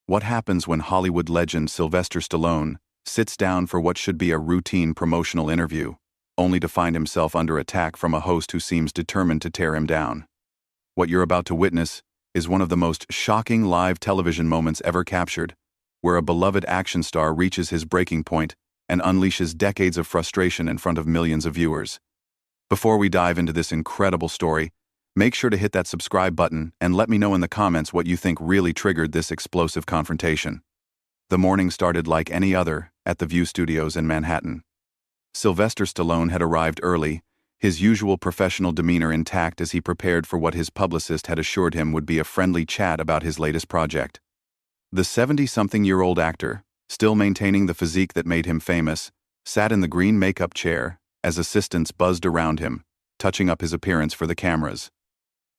What happens when Hollywood legend Sylvester Stallone sits down for what should be a routine promotional interview, only to find himself under attack from a host who seems determined to tear him down? What you're about to witness is one of the most shocking live television moments ever captured, where a beloved action star reaches his breaking point and unleashes decades of frustration in front of millions of viewers. Before we dive into this incredible story, make sure to hit that subscribe button and let me know in the comments what you think really triggered this explosive confrontation. The morning started like any other at the View Studios in Manhattan. Sylvester Stallone had arrived early, his usual professional demeanor intact as he prepared for what his publicist had assured him would be a friendly chat about his latest project. The 70-something-year-old actor, still maintaining the physique that made him famous, sat in the green makeup chair as assistants buzzed around him, touching up his appearance for the cameras.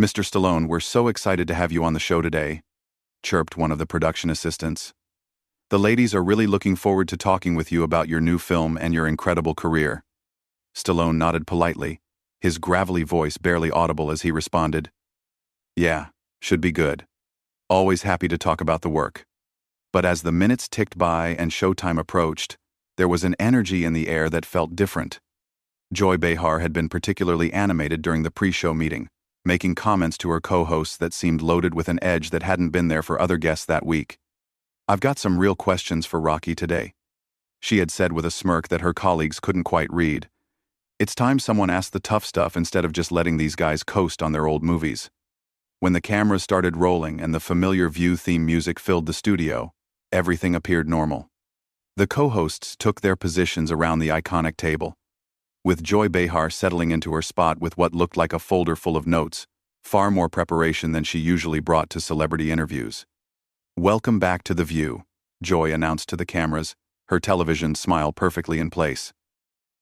"Mr. Stallone, we're so excited to have you on the show today," chirped one of the production assistants. "The ladies are really looking forward to talking with you about your new film and your incredible career." Stallone nodded politely, his gravelly voice barely audible as he responded, "Yeah, should be good. Always happy to talk about the work." But as the minutes ticked by and showtime approached, there was an energy in the air that felt different. Joy Behar had been particularly animated during the pre-show meeting, making comments to her co-hosts that seemed loaded with an edge that hadn't been there for other guests that week. "I've got some real questions for Rocky today," she had said with a smirk that her colleagues couldn't quite read. "It's time someone asked the tough stuff instead of just letting these guys coast on their old movies." When the cameras started rolling and the familiar View theme music filled the studio, everything appeared normal. The co-hosts took their positions around the iconic table, with Joy Behar settling into her spot with what looked like a folder full of notes, far more preparation than she usually brought to celebrity interviews. "Welcome back to The View," Joy announced to the cameras, her television smile perfectly in place.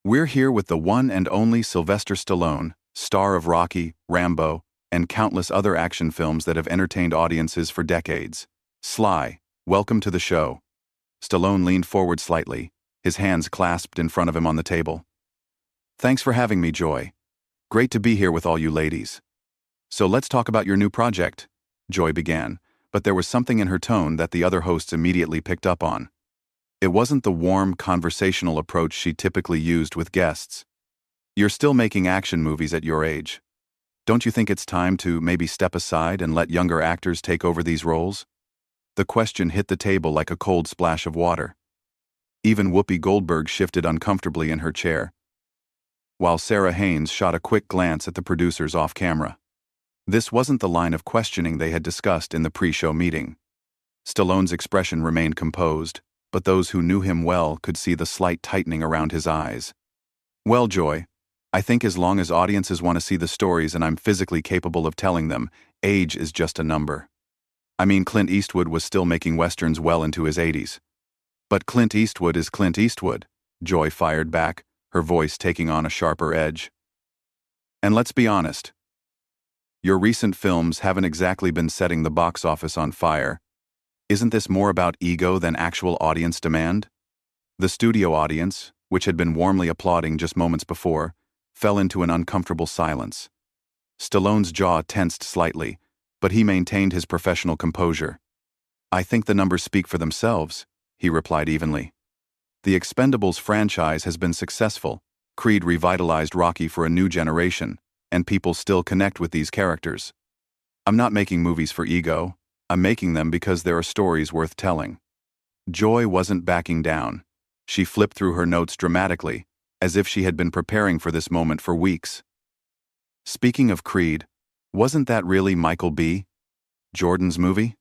"We're here with the one and only Sylvester Stallone, star of Rocky, Rambo, and countless other action films that have entertained audiences for decades. Sly, welcome to the show." Stallone leaned forward slightly, his hands clasped in front of him on the table. "Thanks for having me, Joy. Great to be here with all you ladies. So let's talk about your new project," Joy began, but there was something in her tone that the other hosts immediately picked up on. It wasn't the warm, conversational approach she typically used with guests. "You're still making action movies at your age. Don't you think it's time to maybe step aside and let younger actors take over these roles?" The question hit the table like a cold splash of water. Even Whoopi Goldberg shifted uncomfortably in her chair, while Sarah Haynes shot a quick glance at the producers off camera. This wasn't the line of questioning they had discussed in the pre-show meeting. Stallone's expression remained composed, but those who knew him well could see the slight tightening around his eyes. "Well, Joy, I think as long as audiences want to see the stories and I'm physically capable of telling them, age is just a number. I mean, Clint Eastwood was still making westerns well into his 80s. But Clint Eastwood is Clint Eastwood," Joy fired back, her voice taking on a sharper edge. "And let's be honest, your recent films haven't exactly been setting the box office on fire. Isn't this more about ego than actual audience demand?" The studio audience, which had been warmly applauding just moments before, fell into an uncomfortable silence. Stallone's jaw tensed slightly, but he maintained his professional composure. "I think the numbers speak for themselves," he replied evenly. "The Expendables franchise has been successful. Creed revitalized Rocky for a new generation, and people still connect with these characters. I'm not making movies for ego. I'm making them because there are stories worth telling." Joy wasn't backing down. She flipped through her notes dramatically, as if she had been preparing for this moment for weeks. "Speaking of Creed, wasn't that really Michael B. Jordan's movie?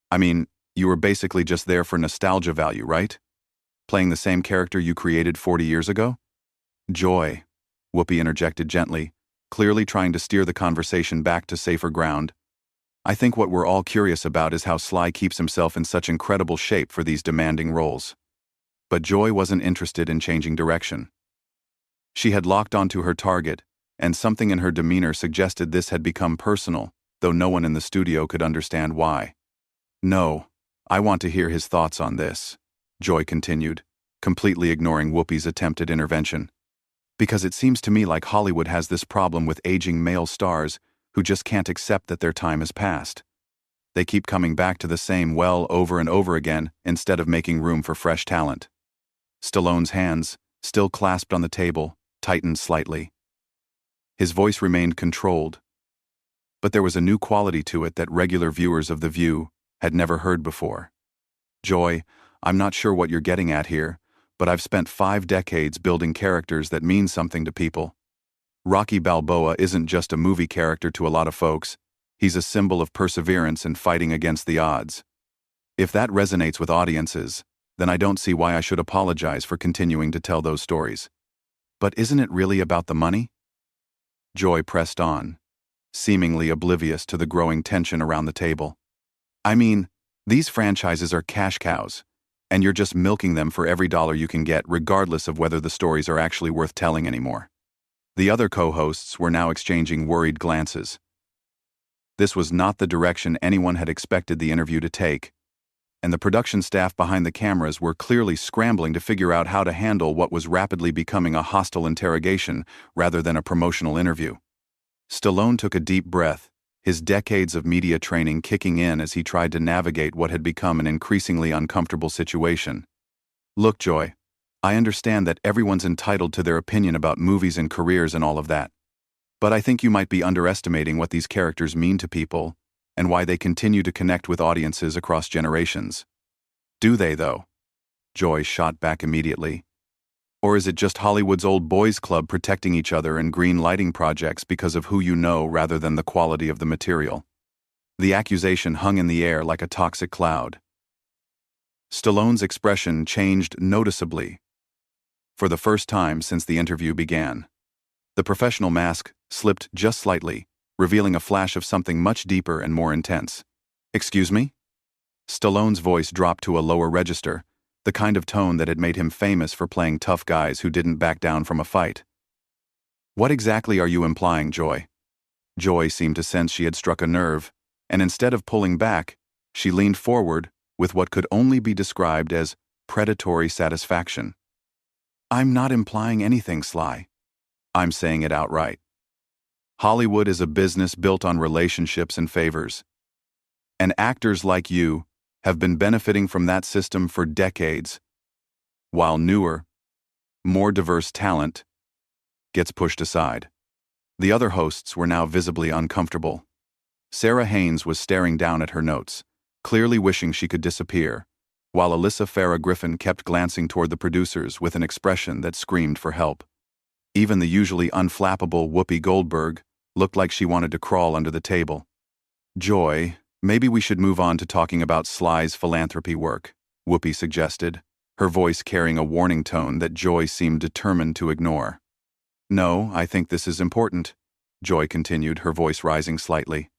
I mean, you were basically just there for nostalgia value, right? Playing the same character you created 40 years ago?" "Joy," Whoopi interjected gently, clearly trying to steer the conversation back to safer ground. "I think what we're all curious about is how Sly keeps himself in such incredible shape for these demanding roles." But Joy wasn't interested in changing direction. She had locked onto her target, and something in her demeanor suggested this had become personal, though no one in the studio could understand why. "No, I want to hear his thoughts on this," Joy continued, completely ignoring Whoopi's attempted intervention. "Because it seems to me like Hollywood has this problem with aging male stars who just can't accept that their time has passed. They keep coming back to the same well over and over again instead of making room for fresh talent. Stallone's hands, still clasped on the table, tightened slightly. His voice remained controlled, but there was a new quality to it that regular viewers of The View had never heard before. Joy, I'm not sure what you're getting at here, but I've spent 5 decades building characters that mean something to people. Rocky Balboa isn't just a movie character to a lot of folks. He's a symbol of perseverance and fighting against the odds. If that resonates with audiences, then I don't see why I should apologize for continuing to tell those stories. But isn't it really about the money? Joy pressed on, seemingly oblivious to the growing tension around the table. I mean, these franchises are cash cows, and you're just milking them for every dollar you can get, regardless of whether the stories are actually worth telling anymore. The other co-hosts were now exchanging worried glances. This was not the direction anyone had expected the interview to take, and the production staff behind the cameras were clearly scrambling to figure out how to handle what was rapidly becoming a hostile interrogation rather than a promotional interview. Stallone took a deep breath, his decades of media training kicking in as he tried to navigate what had become an increasingly uncomfortable situation. Look, Joy, I understand that everyone's entitled to their opinion about movies and careers and all of that. But I think you might be underestimating what these characters mean to people and why they continue to connect with audiences across generations. Do they, though? Joy shot back immediately. Or is it just Hollywood's old boys club protecting each other in green lighting projects because of who you know rather than the quality of the material? The accusation hung in the air like a toxic cloud. Stallone's expression changed noticeably. For the first time since the interview began. The professional mask slipped just slightly, revealing a flash of something much deeper and more intense. Excuse me? Stallone's voice dropped to a lower register, the kind of tone that had made him famous for playing tough guys who didn't back down from a fight. What exactly are you implying, Joy? Joy seemed to sense she had struck a nerve, and instead of pulling back, she leaned forward with what could only be described as predatory satisfaction. I'm not implying anything, Sly. I'm saying it outright. Hollywood is a business built on relationships and favors. And actors like you have been benefiting from that system for decades, while newer, more diverse talent gets pushed aside. The other hosts were now visibly uncomfortable. Sarah Haynes was staring down at her notes, clearly wishing she could disappear, while Alyssa Farah Griffin kept glancing toward the producers with an expression that screamed for help. Even the usually unflappable Whoopi Goldberg looked like she wanted to crawl under the table. Joy, maybe we should move on to talking about Sly's philanthropy work, Whoopi suggested, her voice carrying a warning tone that Joy seemed determined to ignore. No, I think this is important, Joy continued, her voice rising slightly.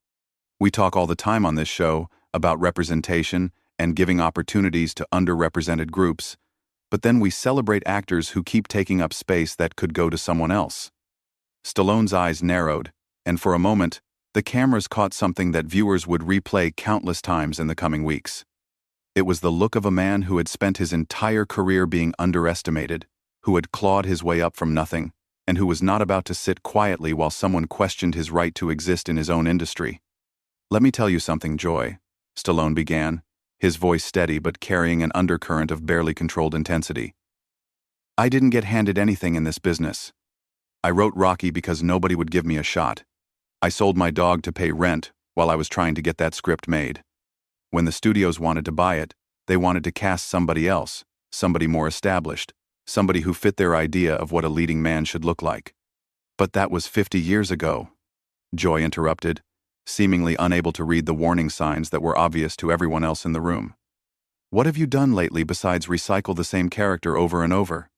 We talk all the time on this show about representation and giving opportunities to underrepresented groups, but then we celebrate actors who keep taking up space that could go to someone else. Stallone's eyes narrowed, and for a moment, the cameras caught something that viewers would replay countless times in the coming weeks. It was the look of a man who had spent his entire career being underestimated, who had clawed his way up from nothing, and who was not about to sit quietly while someone questioned his right to exist in his own industry. Let me tell you something, Joy, Stallone began, his voice steady but carrying an undercurrent of barely controlled intensity. I didn't get handed anything in this business. I wrote Rocky because nobody would give me a shot. I sold my dog to pay rent while I was trying to get that script made. When the studios wanted to buy it, they wanted to cast somebody else, somebody more established, somebody who fit their idea of what a leading man should look like. But that was 50 years ago, Joy interrupted, seemingly unable to read the warning signs that were obvious to everyone else in the room. What have you done lately besides recycle the same character over and over?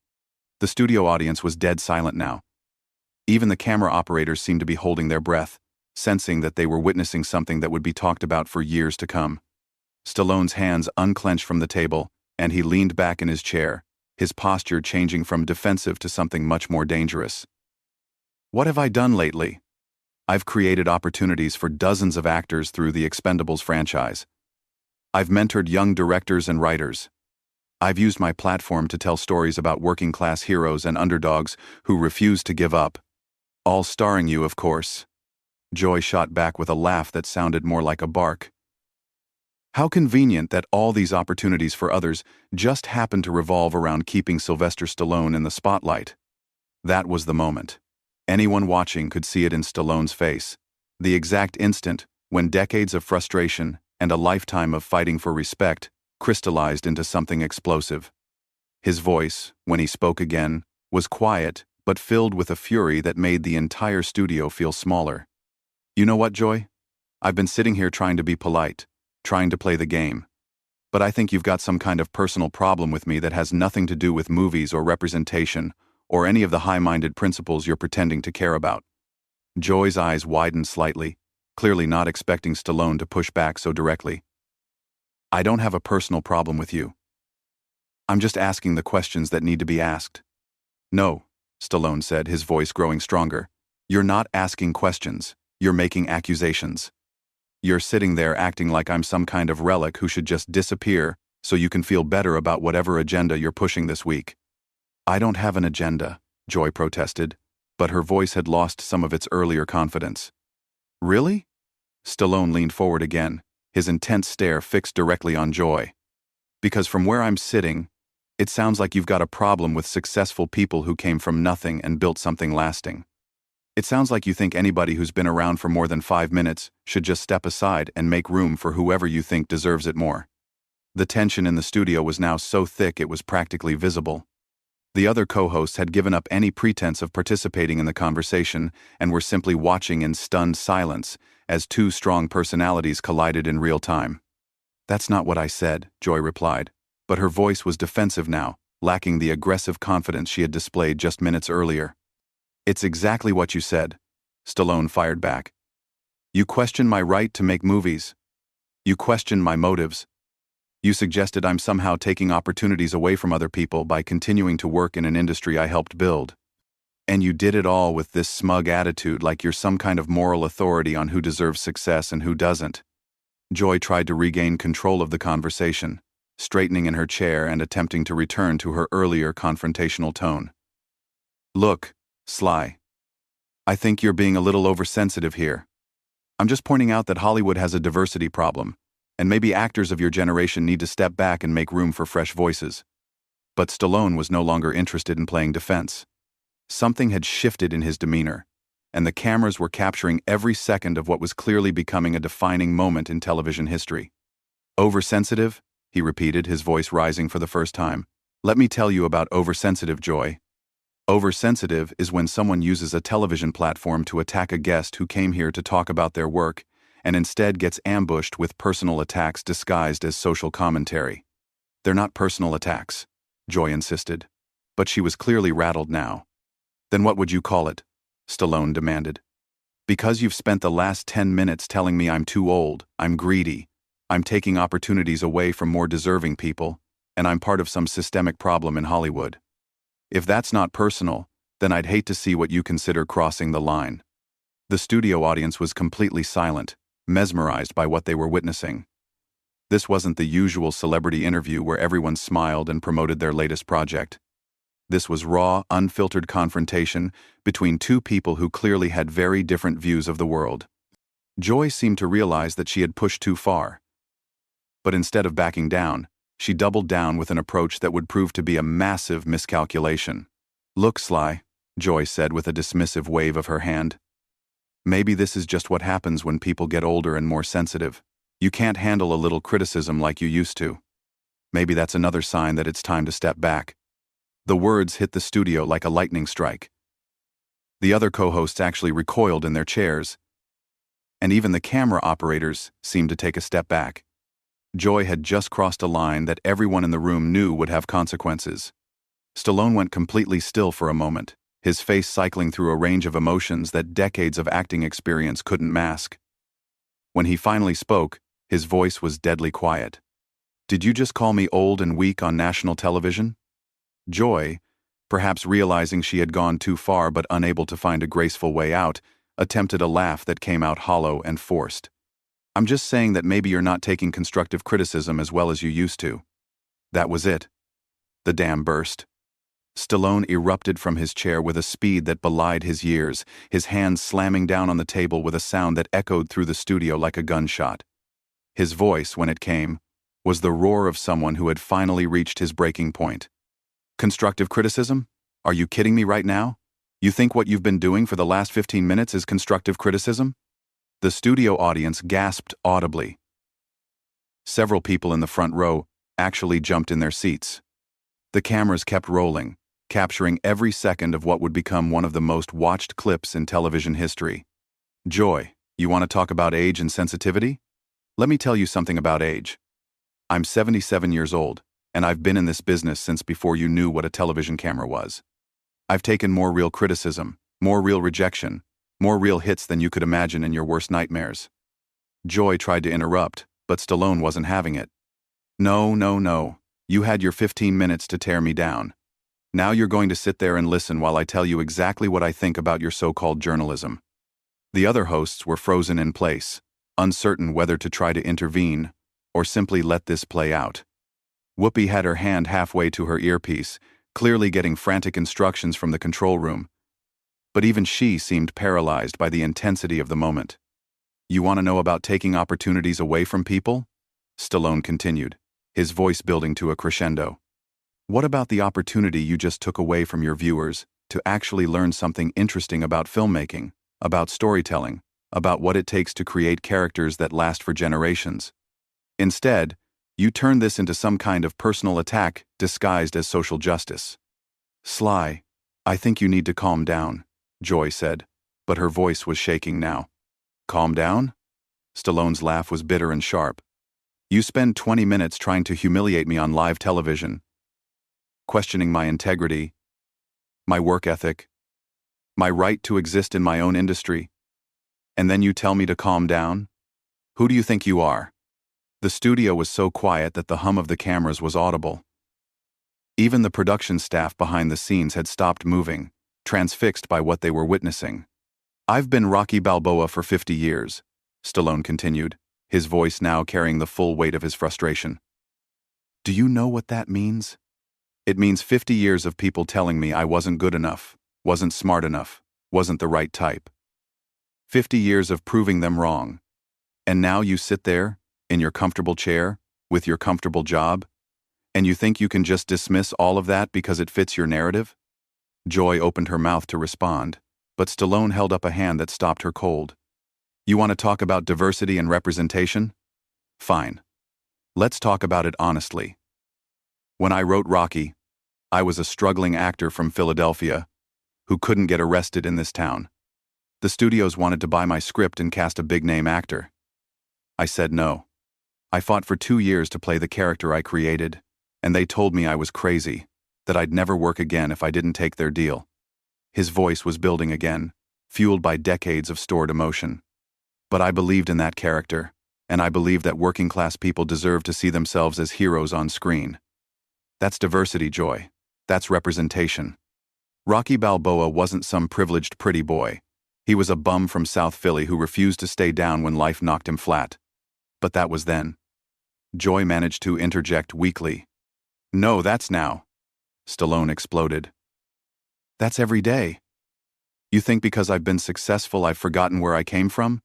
The studio audience was dead silent now. Even the camera operators seemed to be holding their breath, sensing that they were witnessing something that would be talked about for years to come. Stallone's hands unclenched from the table, and he leaned back in his chair, his posture changing from defensive to something much more dangerous. What have I done lately? I've created opportunities for dozens of actors through the Expendables franchise. I've mentored young directors and writers. I've used my platform to tell stories about working-class heroes and underdogs who refuse to give up. All starring you, of course. Joy shot back with a laugh that sounded more like a bark. How convenient that all these opportunities for others just happen to revolve around keeping Sylvester Stallone in the spotlight. That was the moment. Anyone watching could see it in Stallone's face. The exact instant when decades of frustration and a lifetime of fighting for respect crystallized into something explosive. His voice, when he spoke again, was quiet but filled with a fury that made the entire studio feel smaller. You know what, Joy? I've been sitting here trying to be polite, trying to play the game. But I think you've got some kind of personal problem with me that has nothing to do with movies or representation or any of the high-minded principles you're pretending to care about. Joy's eyes widened slightly, clearly not expecting Stallone to push back so directly. I don't have a personal problem with you. I'm just asking the questions that need to be asked. No, Stallone said, his voice growing stronger. You're not asking questions. You're making accusations. You're sitting there acting like I'm some kind of relic who should just disappear so you can feel better about whatever agenda you're pushing this week. I don't have an agenda, Joy protested, but her voice had lost some of its earlier confidence. Really? Stallone leaned forward again, his intense stare fixed directly on Joy. Because from where I'm sitting, it sounds like you've got a problem with successful people who came from nothing and built something lasting. It sounds like you think anybody who's been around for more than 5 minutes should just step aside and make room for whoever you think deserves it more. The tension in the studio was now so thick it was practically visible. The other co-hosts had given up any pretense of participating in the conversation and were simply watching in stunned silence as two strong personalities collided in real time. That's not what I said, Joy replied, but her voice was defensive now, lacking the aggressive confidence she had displayed just minutes earlier. It's exactly what you said, Stallone fired back. You question my right to make movies. You question my motives. You suggested I'm somehow taking opportunities away from other people by continuing to work in an industry I helped build. And you did it all with this smug attitude like you're some kind of moral authority on who deserves success and who doesn't. Joy tried to regain control of the conversation, straightening in her chair and attempting to return to her earlier confrontational tone. Look, Sly, I think you're being a little oversensitive here. I'm just pointing out that Hollywood has a diversity problem, and maybe actors of your generation need to step back and make room for fresh voices. But Stallone was no longer interested in playing defense. Something had shifted in his demeanor, and the cameras were capturing every second of what was clearly becoming a defining moment in television history. Oversensitive? He repeated, his voice rising for the first time. Let me tell you about oversensitive, Joy. Oversensitive is when someone uses a television platform to attack a guest who came here to talk about their work and instead gets ambushed with personal attacks disguised as social commentary. They're not personal attacks, Joy insisted, but she was clearly rattled now. Then what would you call it? Stallone demanded. Because you've spent the last 10 minutes telling me I'm too old, I'm greedy, I'm taking opportunities away from more deserving people, and I'm part of some systemic problem in Hollywood. If that's not personal, then I'd hate to see what you consider crossing the line. The studio audience was completely silent, mesmerized by what they were witnessing. This wasn't the usual celebrity interview where everyone smiled and promoted their latest project. This was raw, unfiltered confrontation between two people who clearly had very different views of the world. Joy seemed to realize that she had pushed too far. But instead of backing down, she doubled down with an approach that would prove to be a massive miscalculation. Look, Sly, Joy said with a dismissive wave of her hand. Maybe this is just what happens when people get older and more sensitive. You can't handle a little criticism like you used to. Maybe that's another sign that it's time to step back. The words hit the studio like a lightning strike. The other co-hosts actually recoiled in their chairs, and even the camera operators seemed to take a step back. Joy had just crossed a line that everyone in the room knew would have consequences. Stallone went completely still for a moment, his face cycling through a range of emotions that decades of acting experience couldn't mask. When he finally spoke, his voice was deadly quiet. Did you just call me old and weak on national television? Joy, perhaps realizing she had gone too far but unable to find a graceful way out, attempted a laugh that came out hollow and forced. I'm just saying that maybe you're not taking constructive criticism as well as you used to. That was it. The dam burst. Stallone erupted from his chair with a speed that belied his years, his hands slamming down on the table with a sound that echoed through the studio like a gunshot. His voice, when it came, was the roar of someone who had finally reached his breaking point. Constructive criticism? Are you kidding me right now? You think what you've been doing for the last 15 minutes is constructive criticism? The studio audience gasped audibly. Several people in the front row actually jumped in their seats. The cameras kept rolling, capturing every second of what would become one of the most watched clips in television history. Joy, you want to talk about age and sensitivity? Let me tell you something about age. I'm 77 years old, and I've been in this business since before you knew what a television camera was. I've taken more real criticism, more real rejection, more real hits than you could imagine in your worst nightmares. Joy tried to interrupt, but Stallone wasn't having it. No. You had your 15 minutes to tear me down. Now you're going to sit there and listen while I tell you exactly what I think about your so-called journalism. The other hosts were frozen in place, uncertain whether to try to intervene or simply let this play out. Whoopi had her hand halfway to her earpiece, clearly getting frantic instructions from the control room. But even she seemed paralyzed by the intensity of the moment. You want to know about taking opportunities away from people? Stallone continued, his voice building to a crescendo. What about the opportunity you just took away from your viewers to actually learn something interesting about filmmaking, about storytelling, about what it takes to create characters that last for generations? Instead, you turn this into some kind of personal attack disguised as social justice. Sly, I think you need to calm down, Joy said, but her voice was shaking now. Calm down? Stallone's laugh was bitter and sharp. You spend 20 minutes trying to humiliate me on live television, questioning my integrity, my work ethic, my right to exist in my own industry, and then you tell me to calm down? Who do you think you are? The studio was so quiet that the hum of the cameras was audible. Even the production staff behind the scenes had stopped moving, transfixed by what they were witnessing. I've been Rocky Balboa for 50 years, Stallone continued, his voice now carrying the full weight of his frustration. Do you know what that means? It means 50 years of people telling me I wasn't good enough, wasn't smart enough, wasn't the right type. 50 years of proving them wrong. And now you sit there, in your comfortable chair, with your comfortable job, and you think you can just dismiss all of that because it fits your narrative? Joy opened her mouth to respond, but Stallone held up a hand that stopped her cold. You want to talk about diversity and representation? Fine. Let's talk about it honestly. When I wrote Rocky, I was a struggling actor from Philadelphia who couldn't get arrested in this town. The studios wanted to buy my script and cast a big-name actor. I said no. I fought for 2 years to play the character I created, and they told me I was crazy, that I'd never work again if I didn't take their deal. His voice was building again, fueled by decades of stored emotion. But I believed in that character, and I believed that working-class people deserve to see themselves as heroes on screen. That's diversity, Joy. That's representation. Rocky Balboa wasn't some privileged pretty boy. He was a bum from South Philly who refused to stay down when life knocked him flat. But that was then. Joy managed to interject weakly. No, that's now. Stallone exploded. That's every day. You think because I've been successful I've forgotten where I came from?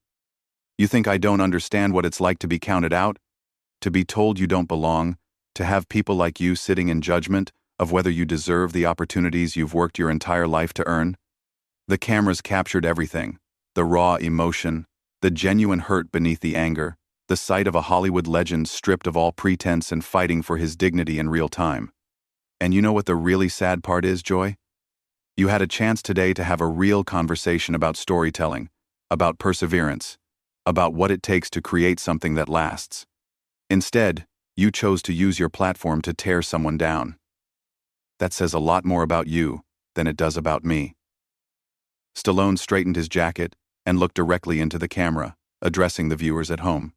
You think I don't understand what it's like to be counted out? To be told you don't belong? To have people like you sitting in judgment of whether you deserve the opportunities you've worked your entire life to earn? The cameras captured everything. The raw emotion, the genuine hurt beneath the anger, the sight of a Hollywood legend stripped of all pretense and fighting for his dignity in real time. And you know what the really sad part is, Joy? You had a chance today to have a real conversation about storytelling, about perseverance, about what it takes to create something that lasts. Instead, you chose to use your platform to tear someone down. That says a lot more about you than it does about me. Stallone straightened his jacket and looked directly into the camera, addressing the viewers at home.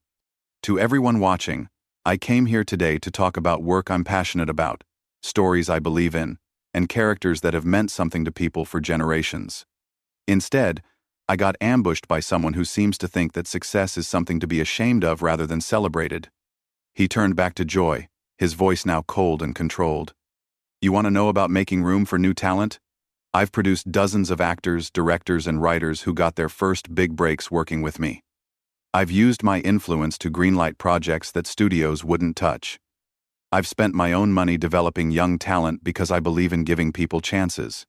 To everyone watching, I came here today to talk about work I'm passionate about, stories I believe in, and characters that have meant something to people for generations. Instead, I got ambushed by someone who seems to think that success is something to be ashamed of rather than celebrated. He turned back to Joy, his voice now cold and controlled. You want to know about making room for new talent? I've produced dozens of actors, directors, and writers who got their first big breaks working with me. I've used my influence to greenlight projects that studios wouldn't touch. I've spent my own money developing young talent because I believe in giving people chances."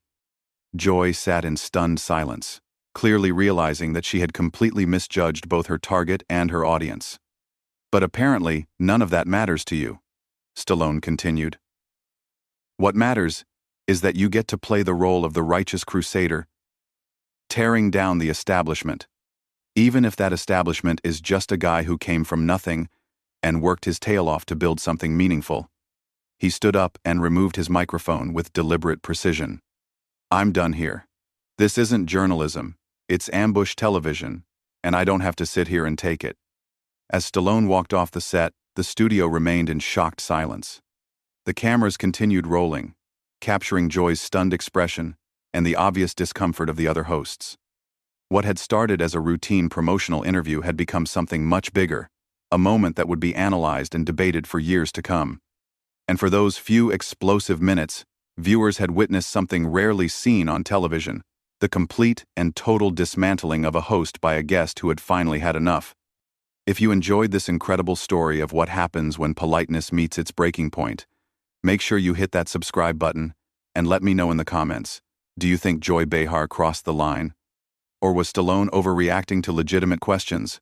Joy sat in stunned silence, clearly realizing that she had completely misjudged both her target and her audience. "But apparently, none of that matters to you," Stallone continued. "What matters is that you get to play the role of the righteous crusader, tearing down the establishment, even if that establishment is just a guy who came from nothing and worked his tail off to build something meaningful." He stood up and removed his microphone with deliberate precision. "I'm done here. This isn't journalism, it's ambush television, and I don't have to sit here and take it." As Stallone walked off the set, the studio remained in shocked silence. The cameras continued rolling, capturing Joy's stunned expression and the obvious discomfort of the other hosts. What had started as a routine promotional interview had become something much bigger, a moment that would be analyzed and debated for years to come. And for those few explosive minutes, viewers had witnessed something rarely seen on television: the complete and total dismantling of a host by a guest who had finally had enough. If you enjoyed this incredible story of what happens when politeness meets its breaking point, make sure you hit that subscribe button and let me know in the comments. Do you think Joy Behar crossed the line? Or was Stallone overreacting to legitimate questions?